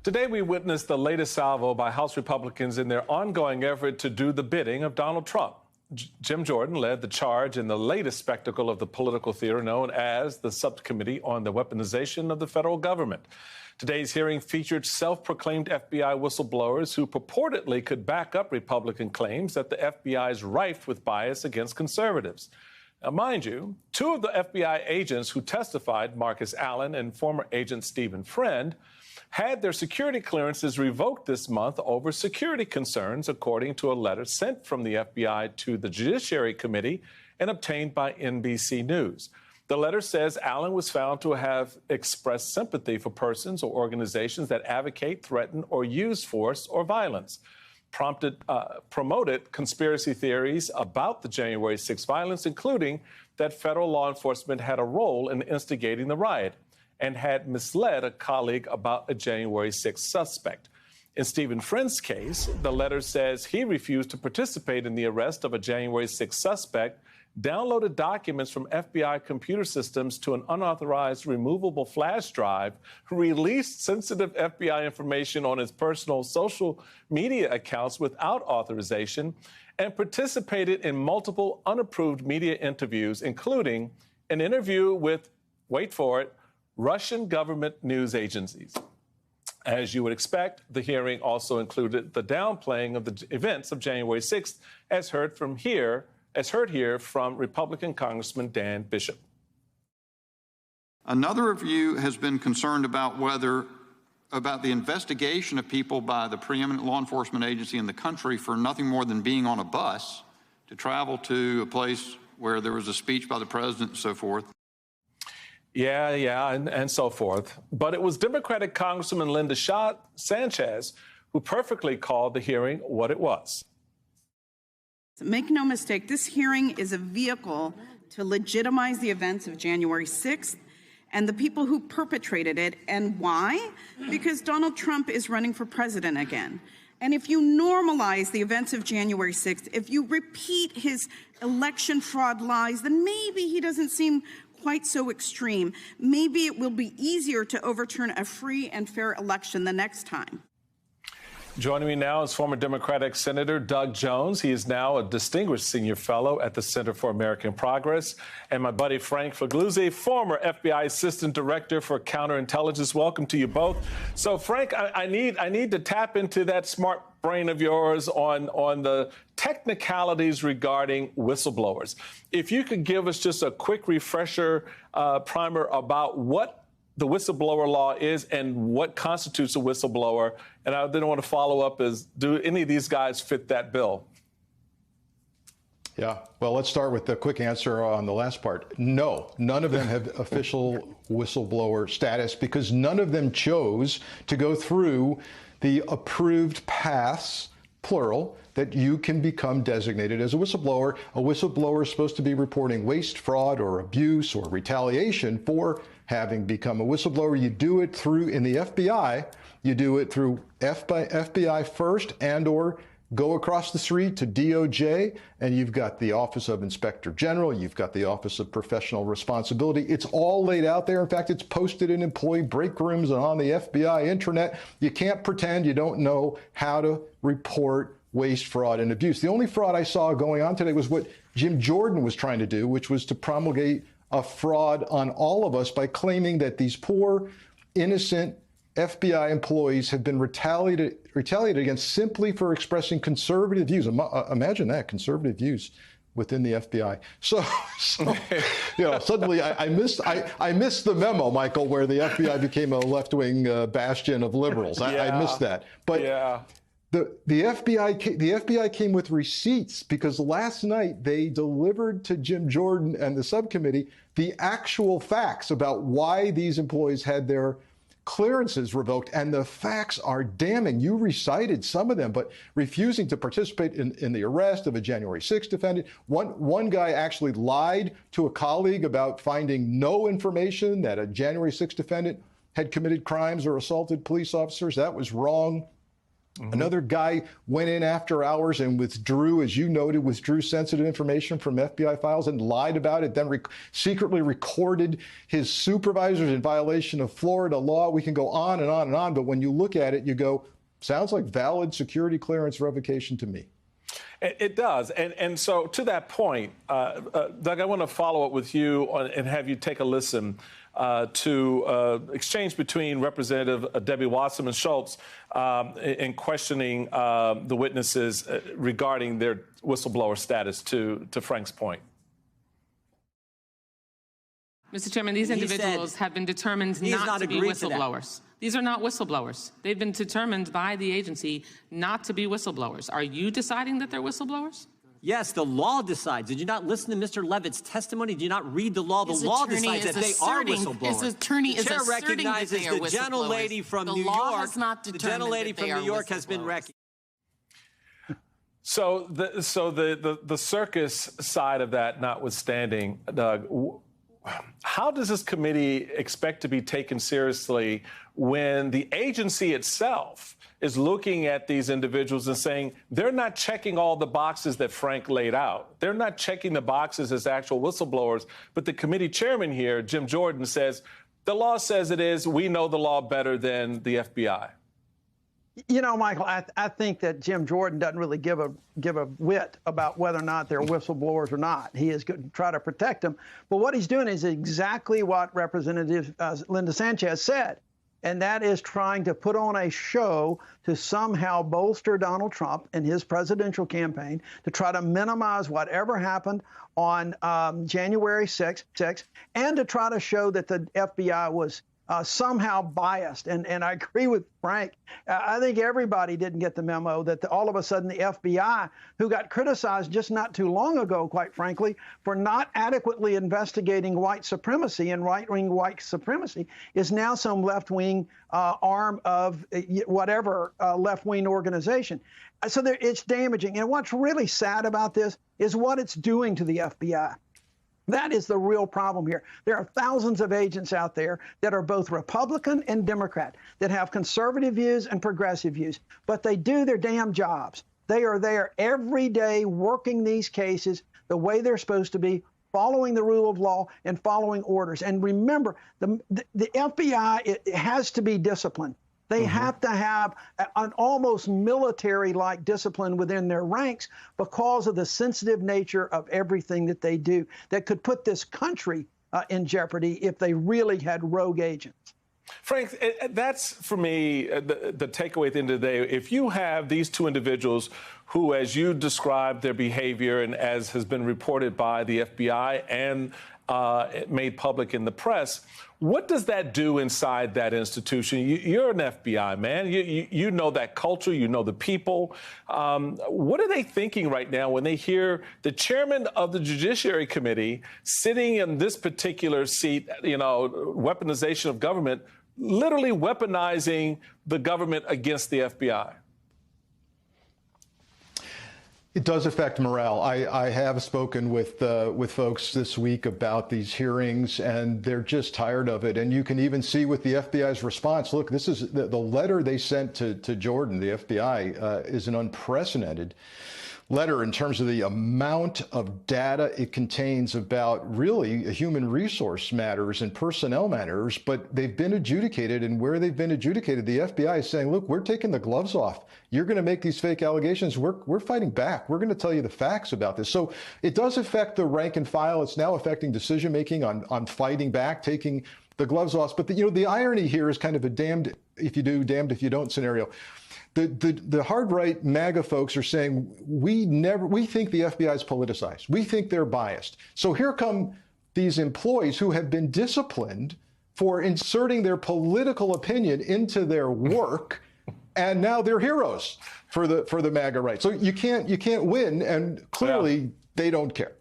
Today, we witnessed the latest salvo by House Republicans in their ongoing effort to do the bidding of Donald Trump. Jim Jordan led the charge in the latest spectacle of the political theater known as the Subcommittee on the Weaponization of the Federal Government. Today's hearing featured self-proclaimed FBI whistleblowers who purportedly could back up Republican claims that the FBI is rife with bias against conservatives. Now, mind you, two of the FBI agents who testified, Marcus Allen and former agent Stephen Friend, had their security clearances revoked this month over security concerns, according to a letter sent from the FBI to the Judiciary Committee and obtained by NBC News. The letter says Allen was found to have expressed sympathy for persons or organizations that advocate, threaten, or use force or violence, promoted conspiracy theories about the January 6 violence, including that federal law enforcement had a role in instigating the riot, and had misled a colleague about a January 6 suspect. In Stephen Friend's case, the letter says he refused to participate in the arrest of a January 6 suspect, downloaded documents from FBI computer systems to an unauthorized removable flash drive, released sensitive FBI information on his personal social media accounts without authorization, and participated in multiple unapproved media interviews, including an interview with, wait for it, Russian government news agencies. As you would expect, the hearing also included the downplaying of the events of January 6th, as heard here from Republican Congressman Dan Bishop. Another of you has been concerned about the investigation of people by the preeminent law enforcement agency in the country for nothing more than being on a bus to travel to a place where there was a speech by the president and so forth. Yeah, and so forth. But it was Democratic Congresswoman Linda Sanchez who perfectly called the hearing what it was. Make no mistake, this hearing is a vehicle to legitimize the events of January 6th and the people who perpetrated it. And why? Because Donald Trump is running for president again. And if you normalize the events of January 6th, if you repeat his election fraud lies, then maybe he doesn't seem quite so extreme. Maybe it will be easier to overturn a free and fair election the next time. Joining me now is former Democratic Senator Doug Jones. He is now a distinguished senior fellow at the Center for American Progress. And my buddy Frank Figliuzzi, former FBI Assistant Director for Counterintelligence. Welcome to you both. So, Frank, I need to tap into that smart brain of yours on the technicalities regarding whistleblowers. If you could give us just a quick refresher primer about what the whistleblower law is and what constitutes a whistleblower. And I then want to follow up is, do any of these guys fit that bill? Yeah, well, let's start with the quick answer on the last part. No, none of them have official whistleblower status because none of them chose to go through the approved paths, plural, that you can become designated as a whistleblower. A whistleblower is supposed to be reporting waste, fraud, or abuse or retaliation for having become a whistleblower. You do it through, in the FBI, you do it through FBI first and or go across the street to DOJ, and you've got the Office of Inspector General, you've got the Office of Professional Responsibility. It's all laid out there. In fact, it's posted in employee break rooms and on the FBI intranet. You can't pretend you don't know how to report waste, fraud, and abuse. The only fraud I saw going on today was what Jim Jordan was trying to do, which was to promulgate a fraud on all of us by claiming that these poor, innocent FBI employees have been retaliated against simply for expressing conservative views. Imagine that, conservative views within the FBI. So you know, suddenly I missed the memo, Michael, where the FBI became a left-wing bastion of liberals. I missed that. But yeah. The FBI came with receipts because last night they delivered to Jim Jordan and the subcommittee the actual facts about why these employees had their clearances revoked, and the facts are damning. You recited some of them, but refusing to participate in the arrest of a January 6th defendant. One guy actually lied to a colleague about finding no information that a January 6th defendant had committed crimes or assaulted police officers. That was wrong. Another guy went in after hours and withdrew, as you noted, withdrew sensitive information from FBI files and lied about it, then secretly recorded his supervisors in violation of Florida law. We can go on and on and on, but when you look at it, you go, sounds like valid security clearance revocation to me. It does. And so to that point, Doug, I want to follow up with you and have you take a listen to exchange between Representative Debbie Wasserman Schultz in questioning the witnesses regarding their whistleblower status, to Frank's point. Mr. Chairman, these individuals have been determined not to be whistleblowers. These are not whistleblowers. They've been determined by the agency not to be whistleblowers. Are you deciding that they're whistleblowers? Yes, the law decides. Did you not listen to Mr. Levitt's testimony? Did you not read the law? The law decides that they are whistleblowers. His attorney is chair asserting recognizes that they are the gentlelady from New York. The gentlelady from New York has been recognized. So the circus side of that notwithstanding, Doug, how does this committee expect to be taken seriously when the agency itself is looking at these individuals and saying they're not checking all the boxes that Frank laid out? They're not checking the boxes as actual whistleblowers. But the committee chairman here, Jim Jordan, says the law says it is. We know the law better than the FBI. You know, Michael, I think that Jim Jordan doesn't really give a whit about whether or not they're whistleblowers or not. He is going to try to protect them. But what he's doing is exactly what Representative Linda Sanchez said, and that is trying to put on a show to somehow bolster Donald Trump in his presidential campaign, to try to minimize whatever happened on January 6th, and to try to show that the FBI was somehow biased. And I agree with Frank. I think everybody didn't get the memo that all of a sudden the FBI, who got criticized just not too long ago, quite frankly, for not adequately investigating white supremacy and right-wing white supremacy, is now some left-wing arm of whatever left-wing organization. So it's damaging. And what's really sad about this is what it's doing to the FBI. That is the real problem here. There are thousands of agents out there that are both Republican and Democrat, that have conservative views and progressive views, but they do their damn jobs. They are there every day working these cases the way they're supposed to be, following the rule of law and following orders. And remember, the FBI, it has to be disciplined. They have to have an almost military-like discipline within their ranks because of the sensitive nature of everything that they do that could put this country in jeopardy if they really had rogue agents. Frank, that's, for me, the takeaway at the end of the day. If you have these two individuals who, as you described their behavior and as has been reported by the FBI and made public in the press, what does that do inside that institution? You're an FBI man. You know that culture. You know the people. What are they thinking right now when they hear the chairman of the Judiciary Committee sitting in this particular seat, weaponization of government, literally weaponizing the government against the FBI? It does affect morale. I have spoken with folks this week about these hearings, and they're just tired of it. And you can even see with the FBI's response, look, this is the letter they sent to Jordan, the FBI, is an unprecedented letter in terms of the amount of data it contains about really human resource matters and personnel matters, but they've been adjudicated, and where they've been adjudicated, the FBI is saying, look, we're taking the gloves off. You're going to make these fake allegations. We're fighting back. We're going to tell you the facts about this. So it does affect the rank and file. It's now affecting decision making on fighting back, taking the gloves off. But the irony here is kind of a damned if you do, damned if you don't scenario. The hard right MAGA folks are saying we think the FBI is politicized. We think they're biased. So here come these employees who have been disciplined for inserting their political opinion into their work, and now they're heroes for the MAGA right. So you can't win, and clearly they don't care.